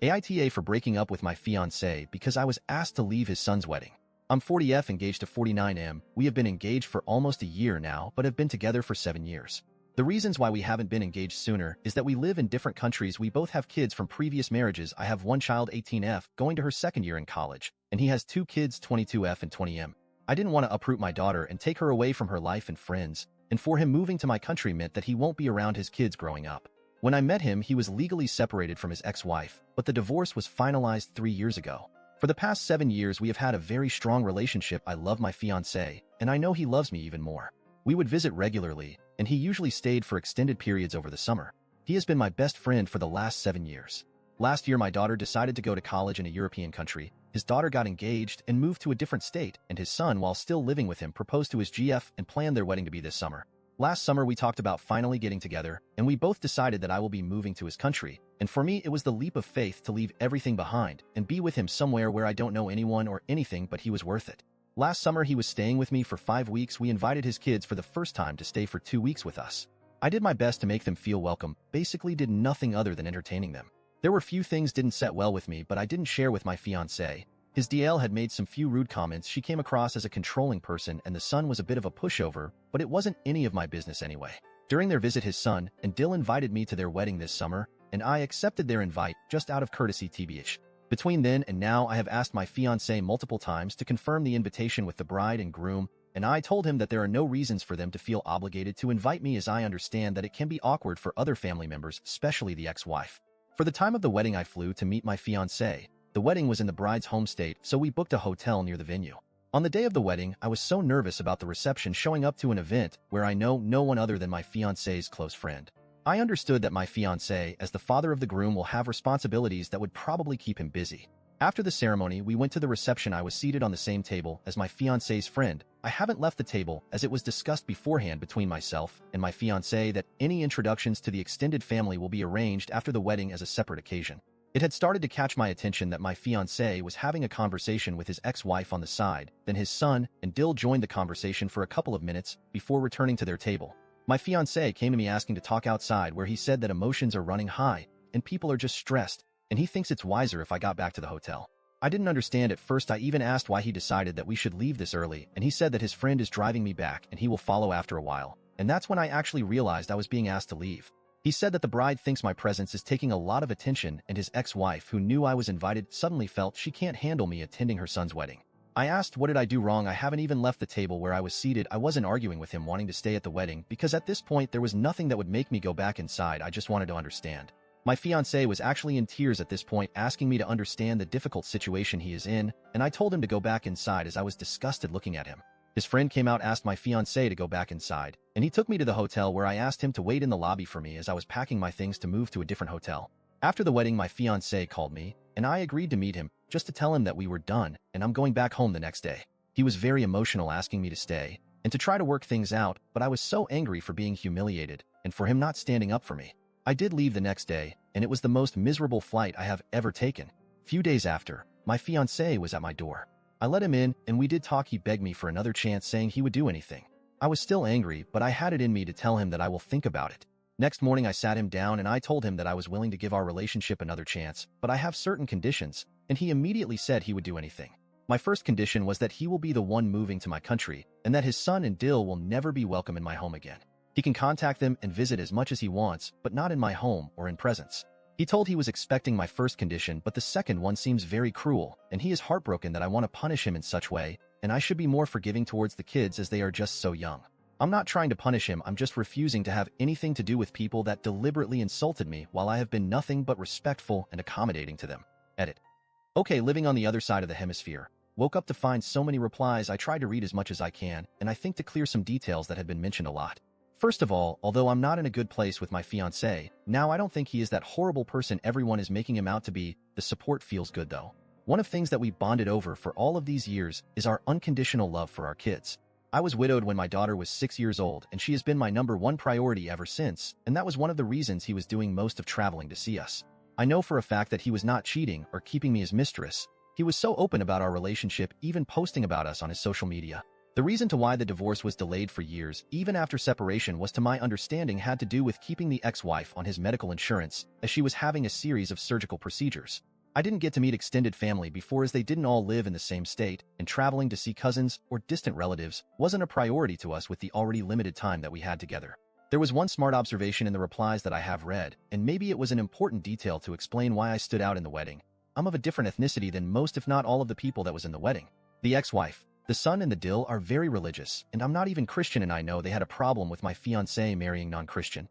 AITA for breaking up with my fiancé because I was asked to leave his son's wedding. I'm 40F engaged to 49M. We have been engaged for almost a year now, but have been together for 7 years. The reasons why we haven't been engaged sooner is that we live in different countries. We both have kids from previous marriages. I have one child, 18F, going to her second year in college, and he has 2 kids, 22F and 20M. I didn't want to uproot my daughter and take her away from her life and friends, and for him moving to my country meant that he won't be around his kids growing up. When I met him, he was legally separated from his ex-wife, but the divorce was finalized 3 years ago. For the past 7 years, we have had a very strong relationship. I love my fiancé, and I know he loves me even more. We would visit regularly, and he usually stayed for extended periods over the summer. He has been my best friend for the last 7 years. Last year, my daughter decided to go to college in a European country. His daughter got engaged and moved to a different state, and his son, while still living with him, proposed to his GF and planned their wedding to be this summer. Last summer, we talked about finally getting together, and we both decided that I will be moving to his country. And for me, it was the leap of faith to leave everything behind and be with him somewhere where I don't know anyone or anything, but he was worth it. Last summer, he was staying with me for 5 weeks. We invited his kids for the first time to stay for 2 weeks with us. I did my best to make them feel welcome, basically did nothing other than entertaining them. There were few things didn't set well with me, but I didn't share with my fiancé. His DL had made some few rude comments. She came across as a controlling person, and the son was a bit of a pushover, but it wasn't any of my business anyway. During their visit, his son and Dill invited me to their wedding this summer, and I accepted their invite just out of courtesy tbh. Between then and now, I have asked my fiancé multiple times to confirm the invitation with the bride and groom, and I told him that there are no reasons for them to feel obligated to invite me, as I understand that it can be awkward for other family members, especially the ex-wife. For the time of the wedding, I flew to meet my fiancé. The wedding was in the bride's home state, so we booked a hotel near the venue. On the day of the wedding, I was so nervous about the reception, showing up to an event where I know no one other than my fiancé's close friend. I understood that my fiancé, as the father of the groom, will have responsibilities that would probably keep him busy. After the ceremony, we went to the reception. I was seated on the same table as my fiancé's friend. I haven't left the table, as it was discussed beforehand between myself and my fiancé that any introductions to the extended family will be arranged after the wedding as a separate occasion. It had started to catch my attention that my fiancé was having a conversation with his ex-wife on the side. Then his son and Dill joined the conversation for a couple of minutes before returning to their table. My fiancé came to me asking to talk outside, where he said that emotions are running high and people are just stressed, and he thinks it's wiser if I got back to the hotel. I didn't understand at first. I even asked why he decided that we should leave this early, and he said that his friend is driving me back and he will follow after a while. And that's when I actually realized I was being asked to leave. He said that the bride thinks my presence is taking a lot of attention, and his ex-wife, who knew I was invited, suddenly felt she can't handle me attending her son's wedding. I asked, what did I do wrong? I haven't even left the table where I was seated. I wasn't arguing with him wanting to stay at the wedding, because at this point there was nothing that would make me go back inside. I just wanted to understand. My fiancé was actually in tears at this point, asking me to understand the difficult situation he is in, and I told him to go back inside as I was disgusted looking at him. His friend came out, asked my fiancé to go back inside, and he took me to the hotel, where I asked him to wait in the lobby for me as I was packing my things to move to a different hotel. After the wedding, my fiancé called me, and I agreed to meet him, just to tell him that we were done and I'm going back home the next day. He was very emotional, asking me to stay and to try to work things out, but I was so angry for being humiliated and for him not standing up for me. I did leave the next day, and it was the most miserable flight I have ever taken. Few days after, my fiancé was at my door. I let him in, and we did talk. He begged me for another chance, saying he would do anything. I was still angry, but I had it in me to tell him that I will think about it. Next morning, I sat him down and I told him that I was willing to give our relationship another chance, but I have certain conditions, and he immediately said he would do anything. My first condition was that he will be the one moving to my country, and that his son and Dill will never be welcome in my home again. He can contact them and visit as much as he wants, but not in my home or in presence. He told he was expecting my first condition, but the second one seems very cruel, and he is heartbroken that I want to punish him in such way, and I should be more forgiving towards the kids as they are just so young. I'm not trying to punish him, I'm just refusing to have anything to do with people that deliberately insulted me while I have been nothing but respectful and accommodating to them. Edit. Okay, living on the other side of the hemisphere. Woke up to find so many replies. I tried to read as much as I can, and I think to clear some details that had been mentioned a lot. First of all, although I'm not in a good place with my fiancé, now I don't think he is that horrible person everyone is making him out to be. The support feels good though. One of things that we bonded over for all of these years is our unconditional love for our kids. I was widowed when my daughter was 6 years old, and she has been my #1 priority ever since, and that was one of the reasons he was doing most of traveling to see us. I know for a fact that he was not cheating or keeping me as mistress. He was so open about our relationship, even posting about us on his social media. The reason to why the divorce was delayed for years, even after separation, was to my understanding had to do with keeping the ex-wife on his medical insurance, as she was having a series of surgical procedures. I didn't get to meet extended family before, as they didn't all live in the same state, and traveling to see cousins or distant relatives wasn't a priority to us with the already limited time that we had together. There was one smart observation in the replies that I have read, and maybe it was an important detail to explain why I stood out in the wedding. I'm of a different ethnicity than most, if not all, of the people that was in the wedding. The ex-wife, the son, and the dill are very religious, and I'm not even Christian, and I know they had a problem with my fiancé marrying non-Christian.